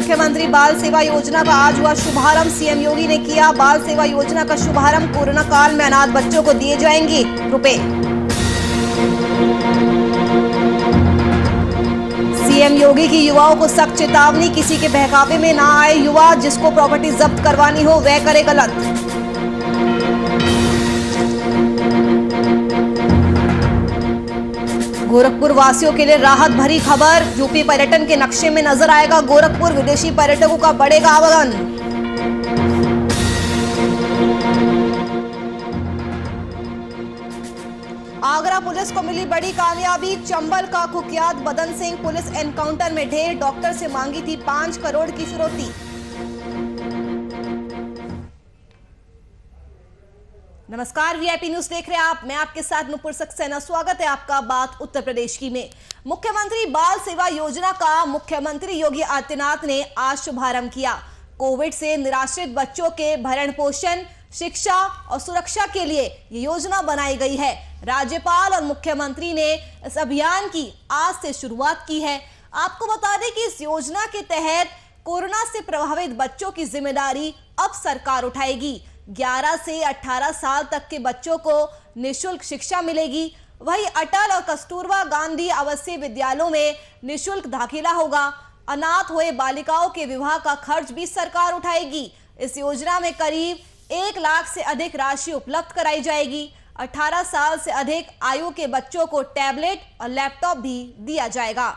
मुख्यमंत्री बाल सेवा योजना का आज हुआ शुभारंभ। सीएम योगी ने किया बाल सेवा योजना का शुभारंभ। कोरोना काल में अनाथ बच्चों को दिए जाएंगे रुपए। सीएम योगी की युवाओं को सख्त चेतावनी, किसी के बहकावे में ना आए युवा। जिसको प्रॉपर्टी जब्त करवानी हो वह करे गलत। गोरखपुर वासियों के लिए राहत भरी खबर। यूपी पर्यटन के नक्शे में नजर आएगा गोरखपुर। विदेशी पर्यटकों का बढ़ेगा आवागमन। आगरा पुलिस को मिली बड़ी कामयाबी। चंबल का कुख्यात बदन सिंह पुलिस एनकाउंटर में ढेर। डॉक्टर से मांगी थी 5 करोड़ की फिरौती। नमस्कार, वीआईपी न्यूज देख रहे हैं आप। मैं आपके साथ नुपुर सक्सेना। स्वागत है आपका बात उत्तर प्रदेश की में। मुख्यमंत्री बाल सेवा योजना का मुख्यमंत्री योगी आदित्यनाथ ने आज शुभारंभ किया। कोविड से निराश्रित बच्चों के भरण पोषण, शिक्षा और सुरक्षा के लिए ये योजना बनाई गई है। राज्यपाल और मुख्यमंत्री ने इस अभियान की आज से शुरुआत की है। आपको बता दें कि इस योजना के तहत कोरोना से प्रभावित बच्चों की जिम्मेदारी अब सरकार उठाएगी। 11 से 18 साल तक के बच्चों को निःशुल्क शिक्षा मिलेगी। वहीं अटल और कस्तूरबा गांधी आवासीय विद्यालयों में निःशुल्क दाखिला होगा। अनाथ हुए बालिकाओं के विवाह का खर्च भी सरकार उठाएगी। इस योजना में करीब 1 लाख से अधिक राशि उपलब्ध कराई जाएगी। 18 साल से अधिक आयु के बच्चों को टैबलेट और लैपटॉप भी दिया जाएगा।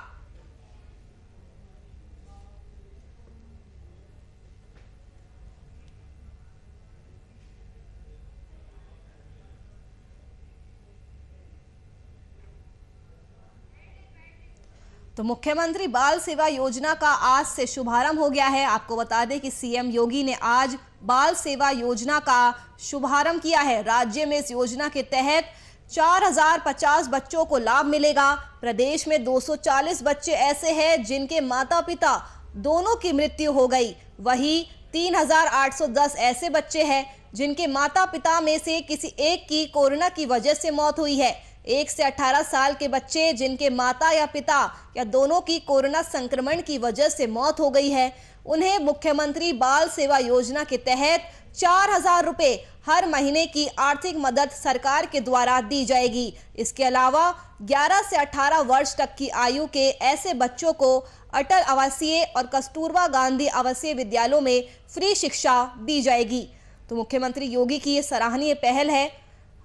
तो मुख्यमंत्री बाल सेवा योजना का आज से शुभारंभ हो गया है। आपको बता दें कि सीएम योगी ने आज बाल सेवा योजना का शुभारंभ किया है। राज्य में इस योजना के तहत 4050 बच्चों को लाभ मिलेगा। प्रदेश में 240 बच्चे ऐसे हैं जिनके माता पिता दोनों की मृत्यु हो गई। वहीं 3810 ऐसे बच्चे हैं जिनके माता पिता में से किसी एक की कोरोना की वजह से मौत हुई है। 1 से 18 साल के बच्चे जिनके माता या पिता या दोनों की कोरोना संक्रमण की वजह से मौत हो गई है, उन्हें मुख्यमंत्री बाल सेवा योजना के तहत 4000 रुपए हर महीने की आर्थिक मदद सरकार के द्वारा दी जाएगी। इसके अलावा 11 से 18 वर्ष तक की आयु के ऐसे बच्चों को अटल आवासीय और कस्तूरबा गांधी आवासीय विद्यालयों में फ्री शिक्षा दी जाएगी। तो मुख्यमंत्री योगी की ये सराहनीय पहल है।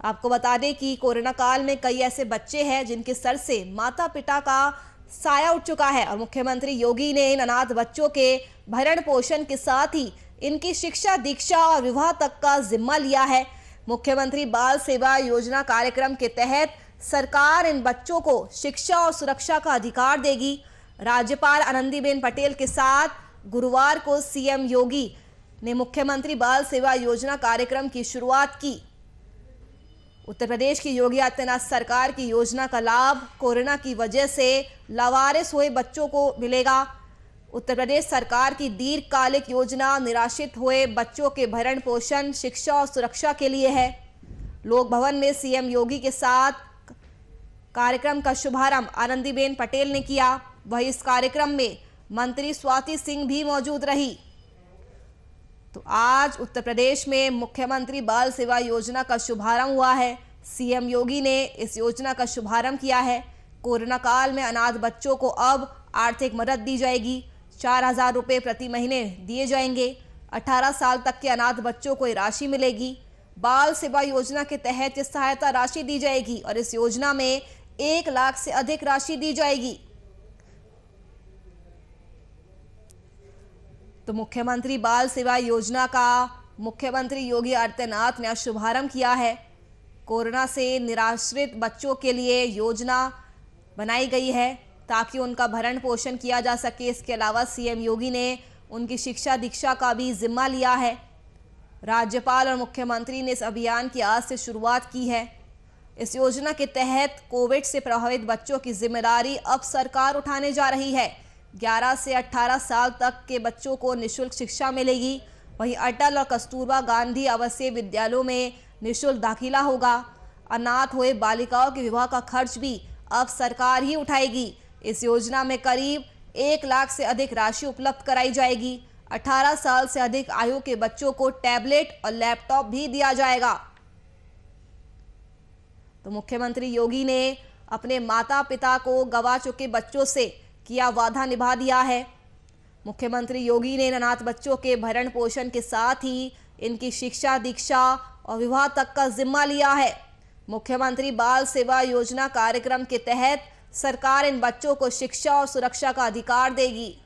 आपको बता दें कि कोरोना काल में कई ऐसे बच्चे हैं जिनके सर से माता पिता का साया उठ चुका है और मुख्यमंत्री योगी ने इन अनाथ बच्चों के भरण पोषण के साथ ही इनकी शिक्षा, दीक्षा और विवाह तक का जिम्मा लिया है। मुख्यमंत्री बाल सेवा योजना कार्यक्रम के तहत सरकार इन बच्चों को शिक्षा और सुरक्षा का अधिकार देगी। राज्यपाल आनंदीबेन पटेल के साथ गुरुवार को सीएम योगी ने मुख्यमंत्री बाल सेवा योजना कार्यक्रम की शुरुआत की। उत्तर प्रदेश की योगी आदित्यनाथ सरकार की योजना का लाभ कोरोना की वजह से लावारिस हुए बच्चों को मिलेगा। उत्तर प्रदेश सरकार की दीर्घकालिक योजना निराश्रित हुए बच्चों के भरण पोषण, शिक्षा और सुरक्षा के लिए है। लोक भवन में सीएम योगी के साथ कार्यक्रम का शुभारंभ आनंदीबेन पटेल ने किया। वहीं इस कार्यक्रम में मंत्री स्वाति सिंह भी मौजूद रही। तो आज उत्तर प्रदेश में मुख्यमंत्री बाल सेवा योजना का शुभारंभ हुआ है। सीएम योगी ने इस योजना का शुभारंभ किया है। कोरोना काल में अनाथ बच्चों को अब आर्थिक मदद दी जाएगी। 4000 रुपये प्रति महीने दिए जाएंगे। 18 साल तक के अनाथ बच्चों को ये राशि मिलेगी। बाल सेवा योजना के तहत ये सहायता राशि दी जाएगी और इस योजना में 1 लाख से अधिक राशि दी जाएगी। तो मुख्यमंत्री बाल सेवा योजना का मुख्यमंत्री योगी आदित्यनाथ ने शुभारंभ किया है। कोरोना से निराश्रित बच्चों के लिए योजना बनाई गई है ताकि उनका भरण पोषण किया जा सके। इसके अलावा सीएम योगी ने उनकी शिक्षा दीक्षा का भी जिम्मा लिया है। राज्यपाल और मुख्यमंत्री ने इस अभियान की आज से शुरुआत की है। इस योजना के तहत कोविड से प्रभावित बच्चों की जिम्मेदारी अब सरकार उठाने जा रही है। 11 से 18 साल तक के बच्चों को निःशुल्क शिक्षा मिलेगी। वहीं अटल और कस्तूरबा गांधी आवासीय विद्यालयों में निःशुल्क दाखिला होगा। अनाथ हुए बालिकाओं के विवाह का खर्च भी अब सरकार ही उठाएगी। इस योजना में करीब 1 लाख से अधिक राशि उपलब्ध कराई जाएगी। 18 साल से अधिक आयु के बच्चों को टैबलेट और लैपटॉप भी दिया जाएगा। तो मुख्यमंत्री योगी ने अपने माता पिता को गंवा चुके बच्चों से किया वादा निभा दिया है। मुख्यमंत्री योगी ने अनाथ बच्चों के भरण पोषण के साथ ही इनकी शिक्षा, दीक्षा और विवाह तक का जिम्मा लिया है। मुख्यमंत्री बाल सेवा योजना कार्यक्रम के तहत सरकार इन बच्चों को शिक्षा और सुरक्षा का अधिकार देगी।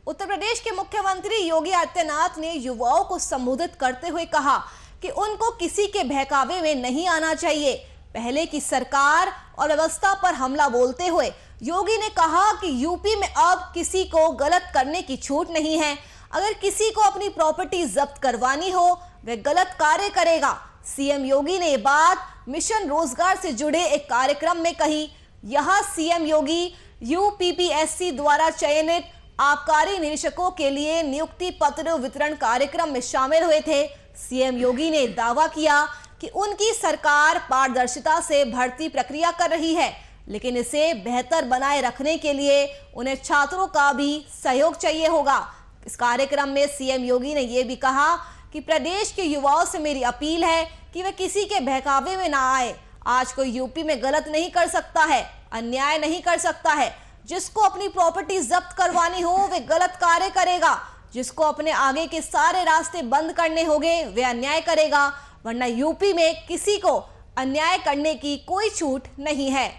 उत्तर प्रदेश के मुख्यमंत्री योगी आदित्यनाथ ने युवाओं को संबोधित करते हुए कहा कि उनको किसी के बहकावे में नहीं आना चाहिए। पहले की सरकार और व्यवस्था पर हमला बोलते हुए योगी ने कहा कि यूपी में अब किसी को गलत करने की छूट नहीं है। अगर किसी को अपनी प्रॉपर्टी जब्त करवानी हो वह गलत कार्य करेगा। सीएम योगी ने ये बात मिशन रोजगार से जुड़े एक कार्यक्रम में कही। यहां सीएम योगी यूपीपीएससी द्वारा चयनित आबकारी निरीक्षकों के लिए नियुक्ति पत्र वितरण कार्यक्रम में शामिल हुए थे। सीएम योगी ने दावा किया कि उनकी सरकार पारदर्शिता से भर्ती प्रक्रिया कर रही है, लेकिन इसे बेहतर बनाए रखने के लिए उन्हें छात्रों का भी सहयोग चाहिए होगा। इस कार्यक्रम में सीएम योगी ने यह भी कहा कि प्रदेश के युवाओं से मेरी अपील है कि वे किसी के बहकावे में ना आए। आज कोई यूपी में गलत नहीं कर सकता है, अन्याय नहीं कर सकता है। जिसको अपनी प्रॉपर्टी जब्त करवानी हो वे गलत कार्य करेगा। जिसको अपने आगे के सारे रास्ते बंद करने होंगे वे अन्याय करेगा, वरना यूपी में किसी को अन्याय करने की कोई छूट नहीं है।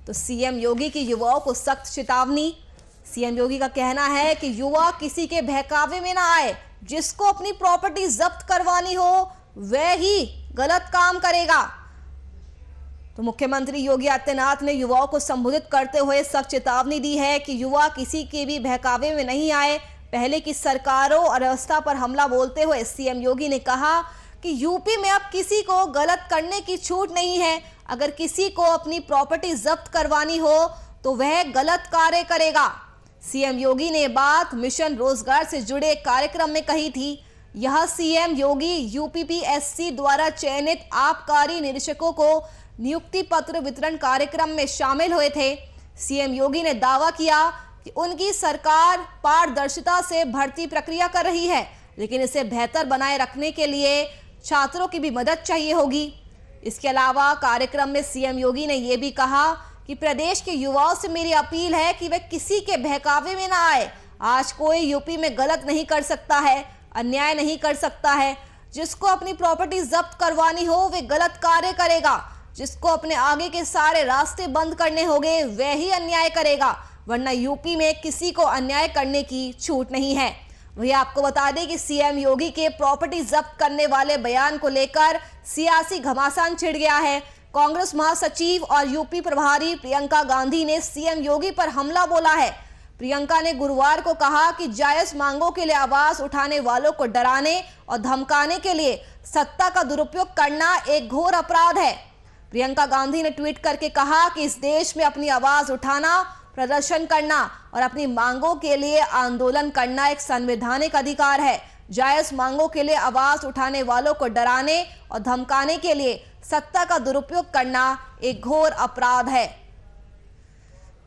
तो सीएम योगी की युवाओं को सख्त चेतावनी। सीएम योगी का कहना है कि युवा किसी के बहकावे में ना आए। जिसको अपनी प्रॉपर्टी जब्त करवानी हो वह ही गलत काम करेगा। तो मुख्यमंत्री योगी आदित्यनाथ ने युवाओं को संबोधित करते हुए सख्त चेतावनी दी है कि युवा किसी के भी बहकावे में नहीं आए। पहले की सरकारों और व्यवस्था पर हमला बोलते हुए सीएम योगी ने कहा कि यूपी में अब किसी को गलत करने की छूट नहीं है। अगर किसी को अपनी प्रॉपर्टी जब्त करवानी हो तो वह गलत कार्य करेगा। सीएम योगी ने बात मिशन रोजगार से जुड़े कार्यक्रम में कही थी। यह सीएम योगी यूपीपीएससी द्वारा चयनित आबकारी निरीक्षकों को नियुक्ति पत्र वितरण कार्यक्रम में शामिल हुए थे। सीएम योगी ने दावा किया कि उनकी सरकार पारदर्शिता से भर्ती प्रक्रिया कर रही है, लेकिन इसे बेहतर बनाए रखने के लिए छात्रों की भी मदद चाहिए होगी। इसके अलावा कार्यक्रम में सीएम योगी ने यह भी कहा कि प्रदेश के युवाओं से मेरी अपील है कि वे किसी के बहकावे में ना आए। आज कोई यूपी में गलत नहीं कर सकता है, अन्याय नहीं कर सकता है। जिसको अपनी प्रॉपर्टी जब्त करवानी हो वे गलत कार्य करेगा। जिसको अपने आगे के सारे रास्ते बंद करने होंगे वह ही अन्याय करेगा, वरना यूपी में किसी को अन्याय करने की छूट नहीं है। वही आपको बता दें कि सीएम योगी के प्रॉपर्टी जब्त करने वाले बयान को लेकर सियासी घमासान छिड़ गया है। कांग्रेस महासचिव और यूपी प्रभारी प्रियंका गांधी ने सीएम योगी पर हमला बोला है। प्रियंका ने गुरुवार को कहा कि जायज मांगों के लिए आवाज उठाने वालों को डराने और धमकाने के लिए सत्ता का दुरुपयोग करना एक घोर अपराध है। प्रियंका गांधी ने ट्वीट करके कहा कि इस देश में अपनी आवाज उठाना, प्रदर्शन करना और अपनी मांगों के लिए आंदोलन करना एक संवैधानिक अधिकार है। जायज मांगों के लिए आवाज उठाने वालों को डराने और धमकाने के लिए सत्ता का दुरुपयोग करना एक घोर अपराध है।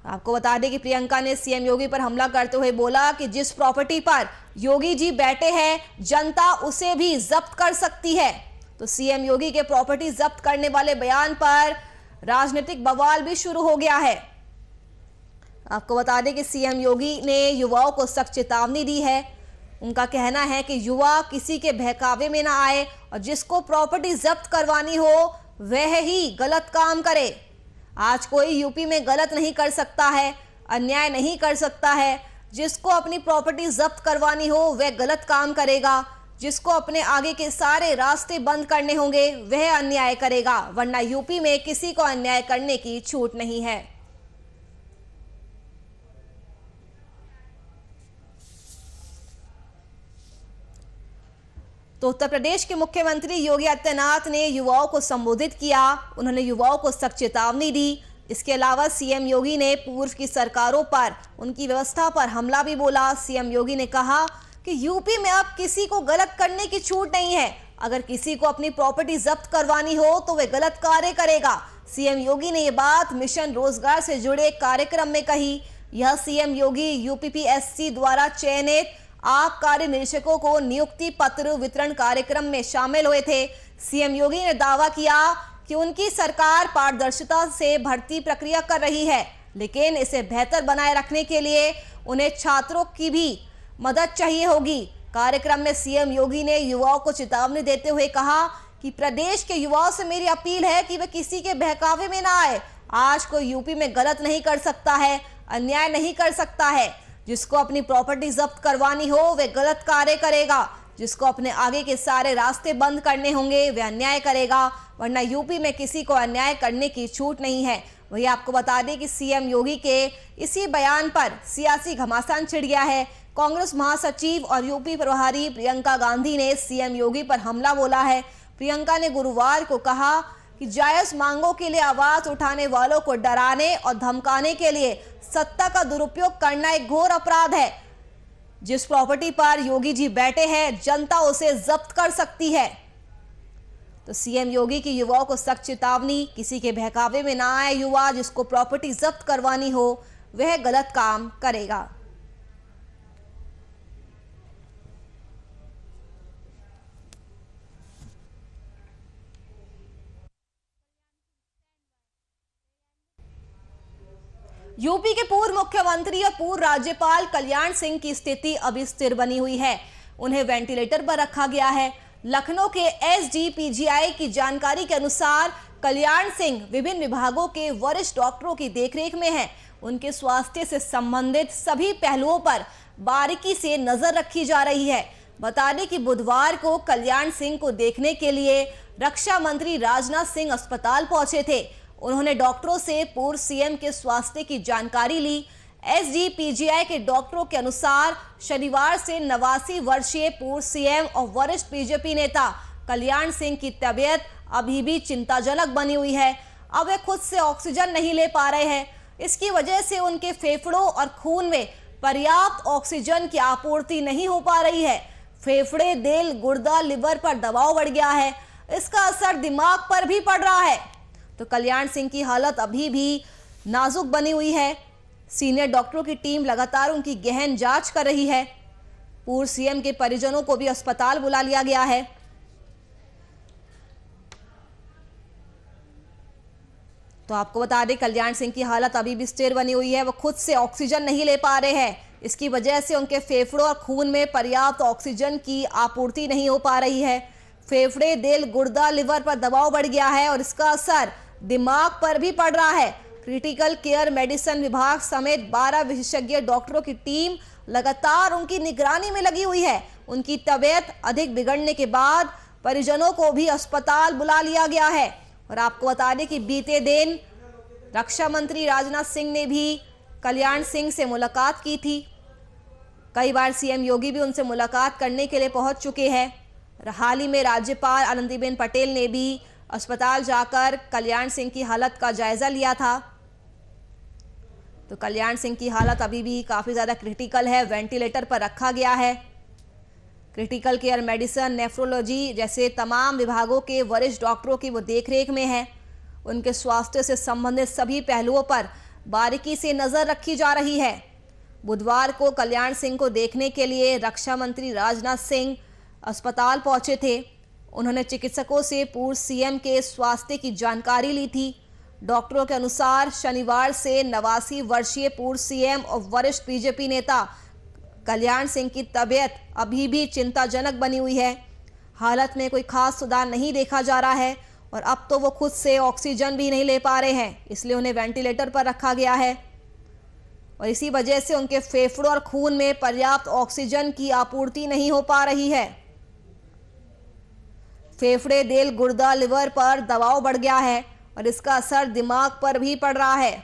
आपको बता दें कि प्रियंका ने सीएम योगी पर हमला करते हुए बोला कि जिस प्रॉपर्टी पर योगी जी बैठे हैं जनता उसे भी जब्त कर सकती है। तो सीएम योगी के प्रॉपर्टी जब्त करने वाले बयान पर राजनीतिक बवाल भी शुरू हो गया है। आपको बता दें कि सीएम योगी ने युवाओं को सख्त चेतावनी दी है। उनका कहना है कि युवा किसी के बहकावे में ना आए और जिसको प्रॉपर्टी जब्त करवानी हो वह ही गलत काम करे। आज कोई यूपी में गलत नहीं कर सकता है, अन्याय नहीं कर सकता है। जिसको अपनी प्रॉपर्टी जब्त करवानी हो वह गलत काम करेगा। जिसको अपने आगे के सारे रास्ते बंद करने होंगे वह अन्याय करेगा, वरना यूपी में किसी को अन्याय करने की छूट नहीं है। तो उत्तर प्रदेश के मुख्यमंत्री योगी आदित्यनाथ ने युवाओं को संबोधित किया। उन्होंने युवाओं को सख्त चेतावनी दी। इसके अलावा सीएम योगी ने पूर्व की सरकारों पर, उनकी व्यवस्था पर हमला भी बोला। सीएम योगी ने कहा कि यूपी में अब किसी को गलत करने की छूट नहीं है। अगर किसी को अपनी प्रॉपर्टी जब्त करवानी हो तो वे गलत कार्य करेगा। सीएम योगी ने ये बात मिशन रोजगार से जुड़े कार्यक्रम में कही। यह सीएम योगी यूपीपीएससी द्वारा चयनित आबकारी निरीक्षकों को नियुक्ति पत्र वितरण कार्यक्रम में शामिल हुए थे। सीएम योगी ने दावा किया कि उनकी सरकार पारदर्शिता से भर्ती प्रक्रिया कर रही है, लेकिन इसे बेहतर बनाए रखने के लिए उन्हें छात्रों की भी मदद चाहिए होगी। कार्यक्रम में सीएम योगी ने युवाओं को चेतावनी देते हुए कहा कि प्रदेश के युवाओं से मेरी अपील है कि वे किसी के बहकावे में ना आए। आज कोई यूपी में गलत नहीं कर सकता है, अन्याय नहीं कर सकता है। जिसको अपनी प्रॉपर्टी जब्त करवानी हो वे गलत कार्य करेगा। जिसको अपने आगे के सारे रास्ते बंद करने होंगे वे अन्याय करेगा, वरना यूपी में किसी को अन्याय करने की छूट नहीं है। वही आपको बता दें कि सीएम योगी के इसी बयान पर सियासी घमासान छिड़ गया है। कांग्रेस महासचिव और यूपी प्रभारी प्रियंका गांधी ने सीएम योगी पर हमला बोला है। प्रियंका ने गुरुवार को कहा कि जायज मांगों के लिए आवाज उठाने वालों को डराने और धमकाने के लिए सत्ता का दुरुपयोग करना एक घोर अपराध है। जिस प्रॉपर्टी पर योगी जी बैठे हैं जनता उसे जब्त कर सकती है। तो सीएम योगी की युवाओं को सख्त चेतावनी, किसी के बहकावे में ना आए युवा। जिसको प्रॉपर्टी जब्त करवानी हो वह गलत काम करेगा। यूपी के पूर्व मुख्यमंत्री और पूर्व राज्यपाल कल्याण सिंह की स्थिति अभी स्थिर बनी हुई है। उन्हें वेंटिलेटर पर रखा गया है। लखनऊ के एसजीपीजीआई की जानकारी के अनुसार कल्याण सिंह विभिन्न विभागों के वरिष्ठ डॉक्टरों की देखरेख में हैं। उनके स्वास्थ्य से संबंधित सभी पहलुओं पर बारीकी से नजर रखी जा रही है। बता दें कि बुधवार को कल्याण सिंह को देखने के लिए रक्षा मंत्री राजनाथ सिंह अस्पताल पहुंचे थे। उन्होंने डॉक्टरों से पूर्व सीएम के स्वास्थ्य की जानकारी ली। एसजीपीजीआई के डॉक्टरों के अनुसार शनिवार से 89 वर्षीय पूर्व सीएम और वरिष्ठ बीजेपी नेता कल्याण सिंह की तबीयत अभी भी चिंताजनक बनी हुई है। अब वे खुद से ऑक्सीजन नहीं ले पा रहे हैं। इसकी वजह से उनके फेफड़ों और खून में पर्याप्त ऑक्सीजन की आपूर्ति नहीं हो पा रही है। फेफड़े, दिल, गुर्दा, लिवर पर दबाव बढ़ गया है। इसका असर दिमाग पर भी पड़ रहा है। तो कल्याण सिंह की हालत अभी भी नाजुक बनी हुई है। सीनियर डॉक्टरों की टीम लगातार उनकी गहन जांच कर रही है। पूर्व सीएम के परिजनों को भी अस्पताल बुला लिया गया है। तो आपको बता दें कल्याण सिंह की हालत अभी भी स्थिर बनी हुई है। वो खुद से ऑक्सीजन नहीं ले पा रहे हैं। इसकी वजह से उनके फेफड़ों और खून में पर्याप्त ऑक्सीजन की आपूर्ति नहीं हो पा रही है। फेफड़े, दिल, गुर्दा, लिवर पर दबाव बढ़ गया है और इसका असर दिमाग पर भी पड़ रहा है। क्रिटिकल केयर मेडिसिन विभाग समेत 12 विशेषज्ञ डॉक्टरों की टीम लगातार उनकी निगरानी में लगी हुई है। उनकी तबीयत अधिक बिगड़ने के बाद परिजनों को भी अस्पताल बुला लिया गया है। और आपको बता दें कि बीते दिन रक्षा मंत्री राजनाथ सिंह ने भी कल्याण सिंह से मुलाकात की थी। कई बार सीएम योगी भी उनसे मुलाकात करने के लिए पहुंच चुके हैं। हाल ही में राज्यपाल आनंदीबेन पटेल ने भी अस्पताल जाकर कल्याण सिंह की हालत का जायजा लिया था। तो कल्याण सिंह की हालत अभी भी काफी ज्यादा क्रिटिकल है। वेंटिलेटर पर रखा गया है। क्रिटिकल केयर मेडिसिन, नेफ्रोलॉजी जैसे तमाम विभागों के वरिष्ठ डॉक्टरों की वो देखरेख में है। उनके स्वास्थ्य से संबंधित सभी पहलुओं पर बारीकी से नजर रखी जा रही है। बुधवार को कल्याण सिंह को देखने के लिए रक्षा मंत्री राजनाथ सिंह अस्पताल पहुंचे थे। उन्होंने चिकित्सकों से पूर्व सीएम के स्वास्थ्य की जानकारी ली थी। डॉक्टरों के अनुसार शनिवार से 89 वर्षीय पूर्व सीएम और वरिष्ठ बीजेपी नेता कल्याण सिंह की तबीयत अभी भी चिंताजनक बनी हुई है। हालत में कोई खास सुधार नहीं देखा जा रहा है और अब तो वो खुद से ऑक्सीजन भी नहीं ले पा रहे हैं, इसलिए उन्हें वेंटिलेटर पर रखा गया है। और इसी वजह से उनके फेफड़ों और खून में पर्याप्त ऑक्सीजन की आपूर्ति नहीं हो पा रही है। फेफड़े, दिल, गुर्दा, लिवर पर दबाव बढ़ गया है और इसका असर दिमाग पर भी पड़ रहा है।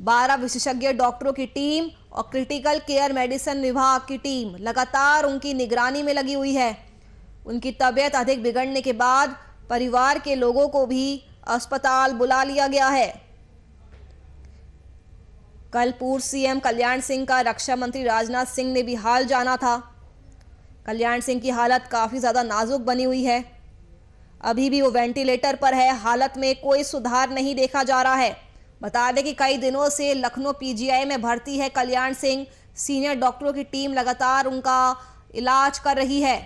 12 विशेषज्ञ डॉक्टरों की टीम और क्रिटिकल केयर मेडिसिन विभाग की टीम लगातार उनकी निगरानी में लगी हुई है। उनकी तबीयत अधिक बिगड़ने के बाद परिवार के लोगों को भी अस्पताल बुला लिया गया है। कल पूर्व सीएम कल्याण सिंह का रक्षा मंत्री राजनाथ सिंह ने भी हाल जाना था। कल्याण सिंह की हालत काफी ज्यादा नाजुक बनी हुई है। अभी भी वो वेंटिलेटर पर है। हालत में कोई सुधार नहीं देखा जा रहा है। बता दें कि कई दिनों से लखनऊ पीजीआई में भर्ती है कल्याण सिंह। सीनियर डॉक्टरों की टीम लगातार उनका इलाज कर रही है।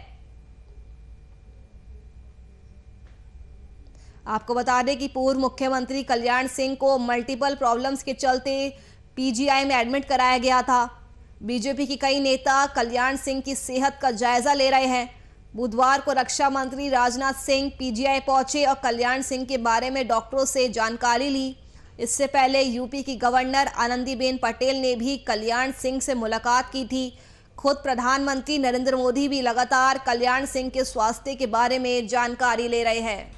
आपको बता दें कि पूर्व मुख्यमंत्री कल्याण सिंह को मल्टीपल प्रॉब्लम्स के चलते पीजीआई में एडमिट कराया गया था। बीजेपी की कई नेता कल्याण सिंह की सेहत का जायजा ले रहे हैं। बुधवार को रक्षा मंत्री राजनाथ सिंह पीजीआई पहुंचे और कल्याण सिंह के बारे में डॉक्टरों से जानकारी ली। इससे पहले यूपी की गवर्नर आनंदीबेन पटेल ने भी कल्याण सिंह से मुलाकात की थी। खुद प्रधानमंत्री नरेंद्र मोदी भी लगातार कल्याण सिंह के स्वास्थ्य के बारे में जानकारी ले रहे हैं।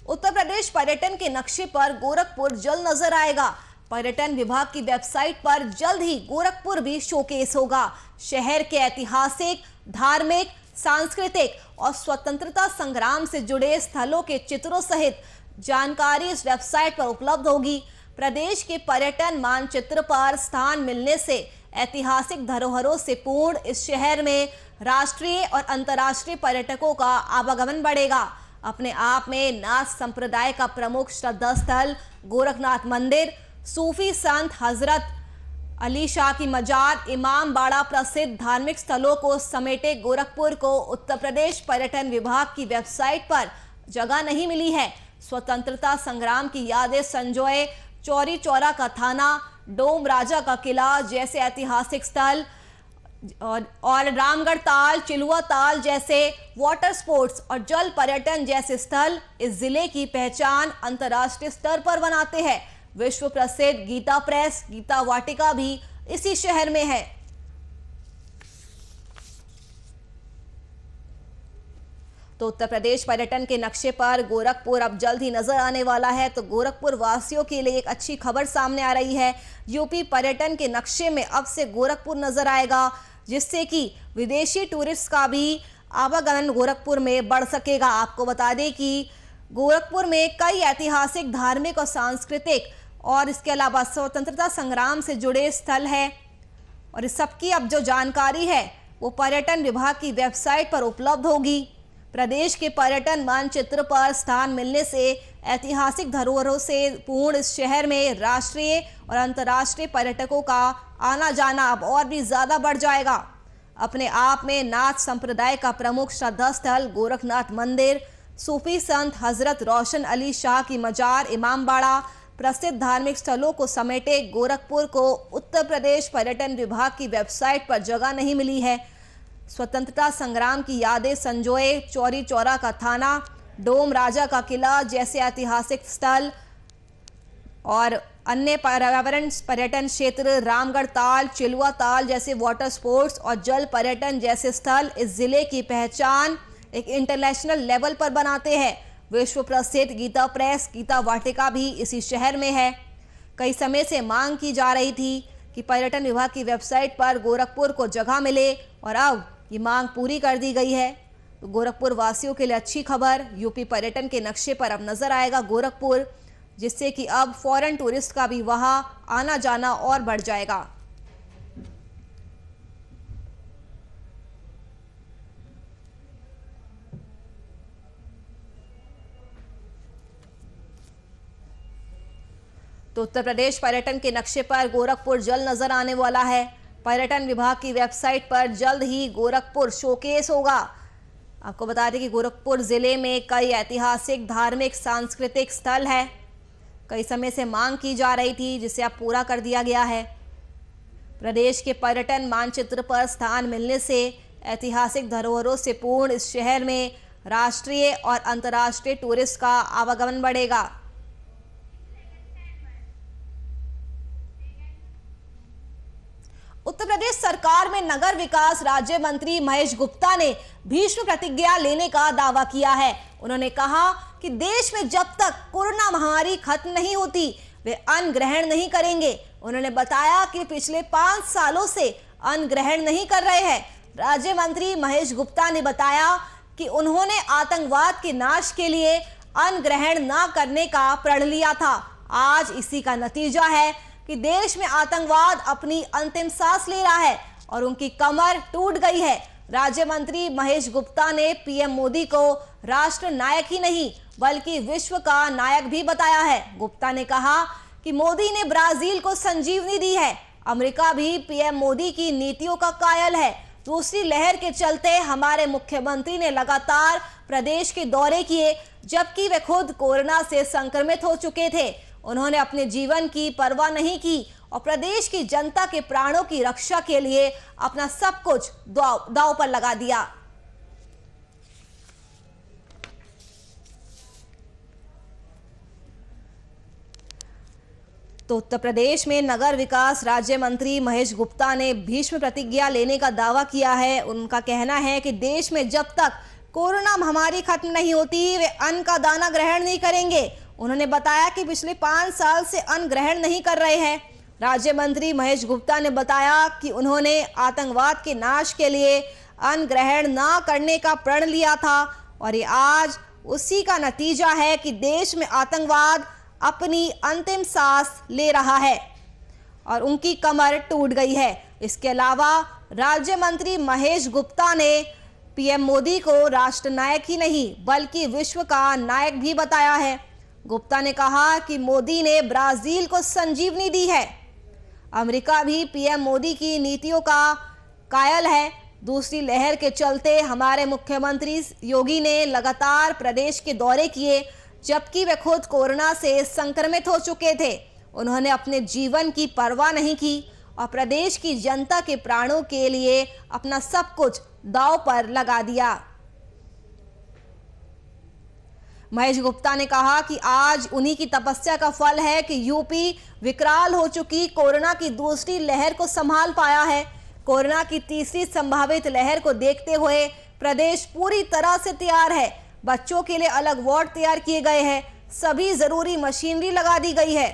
उत्तर प्रदेश पर्यटन के नक्शे पर गोरखपुर जल्द नजर आएगा। पर्यटन विभाग की वेबसाइट पर जल्द ही गोरखपुर भी शोकेस होगा। शहर के ऐतिहासिक, धार्मिक, सांस्कृतिक और स्वतंत्रता संग्राम से जुड़े स्थलों के चित्रों सहित जानकारी इस वेबसाइट पर उपलब्ध होगी। प्रदेश के पर्यटन मानचित्र पर स्थान मिलने से ऐतिहासिक धरोहरों से पूर्ण इस शहर में राष्ट्रीय और अंतर्राष्ट्रीय पर्यटकों का आवागमन बढ़ेगा। अपने आप में नाथ संप्रदाय का प्रमुख श्रद्धा स्थल गोरखनाथ मंदिर, सूफी संत हजरत अली शाह की मजार, इमाम बाड़ा प्रसिद्ध धार्मिक स्थलों को समेटे गोरखपुर को उत्तर प्रदेश पर्यटन विभाग की वेबसाइट पर जगह नहीं मिली है। स्वतंत्रता संग्राम की यादें संजोए चौरी चौरा का थाना, डोम राजा का किला जैसे ऐतिहासिक स्थल और रामगढ़ ताल, चिलुआ ताल जैसे वाटर स्पोर्ट्स और जल पर्यटन जैसे स्थल इस जिले की पहचान अंतर्राष्ट्रीय स्तर पर बनाते हैं। विश्व प्रसिद्ध गीता प्रेस, गीता वाटिका भी इसी शहर में है। तो उत्तर प्रदेश पर्यटन के नक्शे पर गोरखपुर अब जल्द ही नजर आने वाला है। तो गोरखपुर वासियों के लिए एक अच्छी खबर सामने आ रही है। यूपी पर्यटन के नक्शे में अब से गोरखपुर नजर आएगा, जिससे कि विदेशी टूरिस्ट का भी आवागमन गोरखपुर में बढ़ सकेगा। आपको बता दें कि गोरखपुर में कई ऐतिहासिक, धार्मिक और सांस्कृतिक और इसके अलावा स्वतंत्रता संग्राम से जुड़े स्थल है और इस सबकी अब जो जानकारी है वो पर्यटन विभाग की वेबसाइट पर उपलब्ध होगी। प्रदेश के पर्यटन मानचित्र पर स्थान मिलने से ऐतिहासिक धरोहरों से पूर्ण इस शहर में राष्ट्रीय और अंतर्राष्ट्रीय पर्यटकों का आना जाना अब और भी ज्यादा बढ़ जाएगा। अपने आप में नाथ संप्रदाय का प्रमुख श्रद्धा स्थल गोरखनाथ मंदिर, सूफी संत हजरत रोशन अली शाह की मजार, इमामबाड़ा प्रसिद्ध धार्मिक स्थलों को समेटे गोरखपुर को उत्तर प्रदेश पर्यटन विभाग की वेबसाइट पर जगह नहीं मिली है। स्वतंत्रता संग्राम की यादें संजोए चौरी चौरा का थाना, डोम राजा का किला जैसे ऐतिहासिक स्थल और अन्य पर्यावरण पर्यटन क्षेत्र, रामगढ़ ताल, चिलुआ ताल जैसे वाटर स्पोर्ट्स और जल पर्यटन जैसे स्थल इस जिले की पहचान एक इंटरनेशनल लेवल पर बनाते हैं। विश्व प्रसिद्ध गीता प्रेस, गीता वाटिका भी इसी शहर में है। कई समय से मांग की जा रही थी कि पर्यटन विभाग की वेबसाइट पर गोरखपुर को जगह मिले और अब ये मांग पूरी कर दी गई है। तो गोरखपुर वासियों के लिए अच्छी खबर, यूपी पर्यटन के नक्शे पर अब नजर आएगा गोरखपुर, जिससे कि अब फॉरेन टूरिस्ट का भी वहां आना जाना और बढ़ जाएगा। तो उत्तर प्रदेश पर्यटन के नक्शे पर गोरखपुर जल्द नजर आने वाला है। पर्यटन विभाग की वेबसाइट पर जल्द ही गोरखपुर शोकेस होगा। आपको बता दें कि गोरखपुर जिले में कई ऐतिहासिक, धार्मिक, सांस्कृतिक स्थल है। कई समय से मांग की जा रही थी, जिसे अब पूरा कर दिया गया है। प्रदेश के पर्यटन मानचित्र पर स्थान मिलने से ऐतिहासिक धरोहरों से पूर्ण इस शहर में राष्ट्रीय और अंतर्राष्ट्रीय टूरिस्ट का आवागमन बढ़ेगा। उत्तर प्रदेश सरकार में नगर विकास राज्य मंत्री महेश गुप्ता ने भीष्म प्रतिज्ञा लेने का दावा किया है। उन्होंने कहा कि देश में जब तक कोरोना महामारी खत्म नहीं होती वे अन्न ग्रहण नहीं करेंगे। उन्होंने बताया कि पिछले 5 सालों से अन्न ग्रहण नहीं कर रहे हैं। राज्य मंत्री महेश गुप्ता ने बताया कि उन्होंने आतंकवाद के नाश के लिए अन्न ग्रहण न करने का प्रण लिया था। आज इसी का नतीजा है कि देश में आतंकवाद अपनी अंतिम सांस ले रहा है और उनकी कमर टूट गई है। राज्य मंत्री महेश गुप्ता ने पीएम मोदी को राष्ट्र नायक ही नहीं बल्कि विश्व का नायक भी बताया है। गुप्ता ने कहा कि मोदी ने ब्राजील को संजीवनी दी है। अमेरिका भी पीएम मोदी की नीतियों का कायल है। दूसरी लहर के चलते हमारे मुख्यमंत्री ने लगातार प्रदेश के दौरे किए, जबकि वे खुद कोरोना से संक्रमित हो चुके थे। उन्होंने अपने जीवन की परवाह नहीं की और प्रदेश की जनता के प्राणों की रक्षा के लिए अपना सब कुछ दांव पर लगा दिया। तो उत्तर प्रदेश में नगर विकास राज्य मंत्री महेश गुप्ता ने भीष्म प्रतिज्ञा लेने का दावा किया है। उनका कहना है कि देश में जब तक कोरोना महामारी खत्म नहीं होती वे अन्न का दाना ग्रहण नहीं करेंगे। उन्होंने बताया कि पिछले 5 साल से अन्न ग्रहण नहीं कर रहे हैं। राज्य मंत्री महेश गुप्ता ने बताया कि उन्होंने आतंकवाद के नाश के लिए अन्न ग्रहण न करने का प्रण लिया था और ये आज उसी का नतीजा है कि देश में आतंकवाद अपनी अंतिम सांस ले रहा है और उनकी कमर टूट गई है। इसके अलावा राज्य मंत्री महेश गुप्ता ने पीएम मोदी को राष्ट्र नायक ही नहीं बल्कि विश्व का नायक भी बताया है। गुप्ता ने कहा कि मोदी ने ब्राजील को संजीवनी दी है। अमेरिका भी पीएम मोदी की नीतियों का कायल है। दूसरी लहर के चलते हमारे मुख्यमंत्री योगी ने लगातार प्रदेश के दौरे किए, जबकि वे खुद कोरोना से संक्रमित हो चुके थे। उन्होंने अपने जीवन की परवाह नहीं की और प्रदेश की जनता के प्राणों के लिए अपना सब कुछ दांव पर लगा दिया। महेश गुप्ता ने कहा कि आज उन्हीं की तपस्या का फल है कि यूपी विकराल हो चुकी कोरोना की दूसरी लहर को संभाल पाया है। कोरोना की तीसरी संभावित लहर को देखते हुए प्रदेश पूरी तरह से तैयार है। बच्चों के लिए अलग वार्ड तैयार किए गए हैं, सभी जरूरी मशीनरी लगा दी गई है।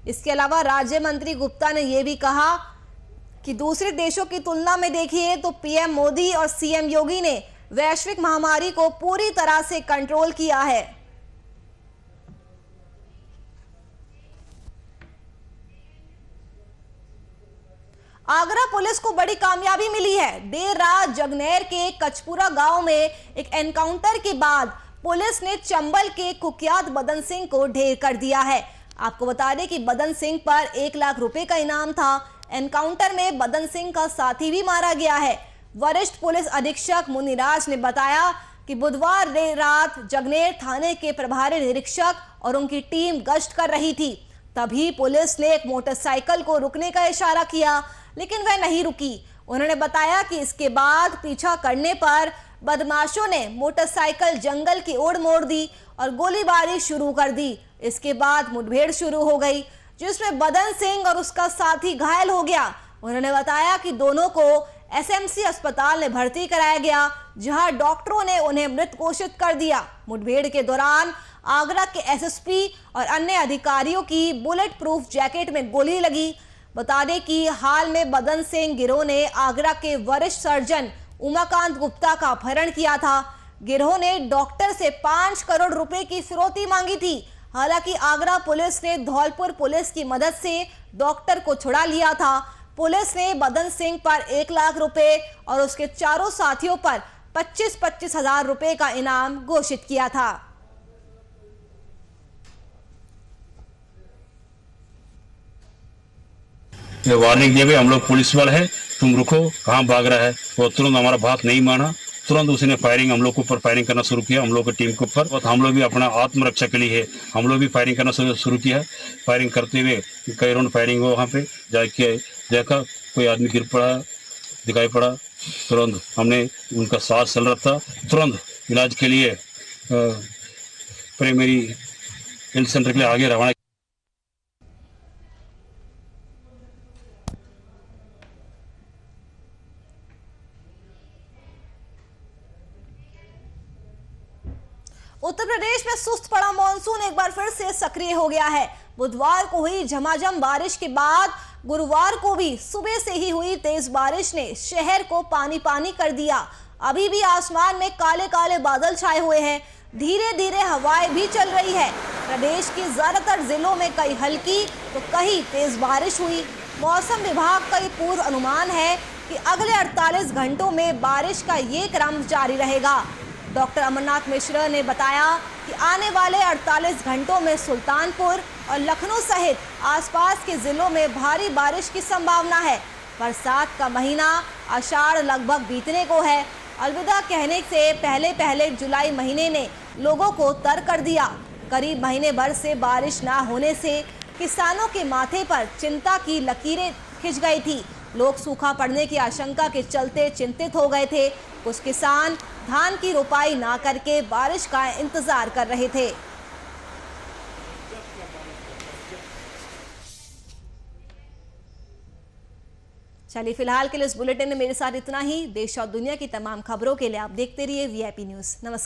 इसके अलावा राज्य मंत्री गुप्ता ने यह भी कहा कि दूसरे देशों की तुलना में देखिए तो पीएम मोदी और सीएम योगी ने वैश्विक महामारी को पूरी तरह से कंट्रोल किया है। आगरा पुलिस को बड़ी कामयाबी मिली है। देर रात जगनेर के कचपुरा गांव में एक एनकाउंटर के बाद पुलिस ने चंबल के कुख्यात बदन सिंह को ढेर कर दिया है। आपको बता दें कि बदन सिंह पर 1 लाख रुपए का इनाम था। एनकाउंटर में बदन सिंह का साथी भी मारा गया है। वरिष्ठ पुलिस अधीक्षक मुनिराज ने बताया कि बुधवार देर रात जगनेर थाने के प्रभारी निरीक्षक और उनकी टीम गश्त कर रही थी। तभी पुलिस ने एक मोटरसाइकिल को रुकने का इशारा किया, लेकिन वह नहीं रुकी। उन्होंने बताया कि इसके बाद पीछा करने पर बदमाशों ने मोटरसाइकिल जंगल की ओर मोड़ दी और गोलीबारी शुरू कर दी। इसके बाद मुठभेड़ शुरू हो गई, जिसमें बदन सिंह और उसका साथी घायल हो गया। उन्होंने बताया कि दोनों को एसएमसी अस्पताल में भर्ती कराया गया, जहां डॉक्टरों ने उन्हें मृत घोषित कर दिया। मुठभेड़ के दौरान आगरा के एसएसपी और अन्य अधिकारियों की बुलेट प्रूफ जैकेट में गोली लगी। बता दें कि हाल में बदन सिंह गिरोह ने आगरा के वरिष्ठ सर्जन उमाकांत गुप्ता का अपहरण किया था। गिरोह ने डॉक्टर से 5 करोड़ रुपए की फिरौती मांगी थी। हालांकि आगरा पुलिस ने धौलपुर पुलिस की मदद से डॉक्टर को छुड़ा लिया था। पुलिस ने बदन सिंह पर 1 लाख रुपए और उसके चारों साथियों पर 25-25 हजार रुपए का इनाम घोषित किया था। ये वार्निंग दिया गया, हम लोग पुलिस वाले हैं, तुम रुको, कहाँ भाग रहा है। वो तुरंत हमारा बात नहीं माना, तुरंत उसने फायरिंग हम लोग के ऊपर फायरिंग करना शुरू किया, हम लोग की टीम के ऊपर। और हम लोग भी अपना आत्मरक्षा के लिए हम लोग भी फायरिंग करना शुरू किया। फायरिंग करते हुए कई राउंड फायरिंग हुआ। वहाँ पे जाके देखा कोई आदमी गिर पड़ा, दिखाई पड़ा। तुरंत हमने उनका सांस चल रहा था, तुरंत इलाज के लिए प्राइमरी हेल्थ सेंटर के लिए आगे रवाना। उत्तर प्रदेश में सुस्त पड़ा मानसून एक बार फिर से सक्रिय हो गया है। बुधवार को हुई झमाझम बारिश के बाद गुरुवार को भी सुबह से ही हुई तेज बारिश ने शहर को पानी पानी कर दिया। अभी भी आसमान में काले काले बादल छाए हुए हैं। धीरे धीरे हवाएं भी चल रही है। प्रदेश के ज्यादातर जिलों में कहीं हल्की तो कहीं तेज बारिश हुई। मौसम विभाग का ये पूर्व अनुमान है कि अगले 48 घंटों में बारिश का ये क्रम जारी रहेगा। डॉक्टर अमरनाथ मिश्र ने बताया कि आने वाले 48 घंटों में सुल्तानपुर और लखनऊ सहित आसपास के जिलों में भारी बारिश की संभावना है। बरसात का महीना आषाढ़ लगभग बीतने को है। अलविदा कहने से पहले पहले जुलाई महीने ने लोगों को तर कर दिया। करीब महीने भर से बारिश ना होने से किसानों के माथे पर चिंता की लकीरें खिंच गई थी। लोग सूखा पड़ने की आशंका के चलते चिंतित हो गए थे। कुछ किसान धान की रोपाई ना करके बारिश का इंतजार कर रहे थे। चलिए फिलहाल के लिए इस बुलेटिन में मेरे साथ इतना ही। देश और दुनिया की तमाम खबरों के लिए आप देखते रहिए VIP न्यूज़। नमस्कार।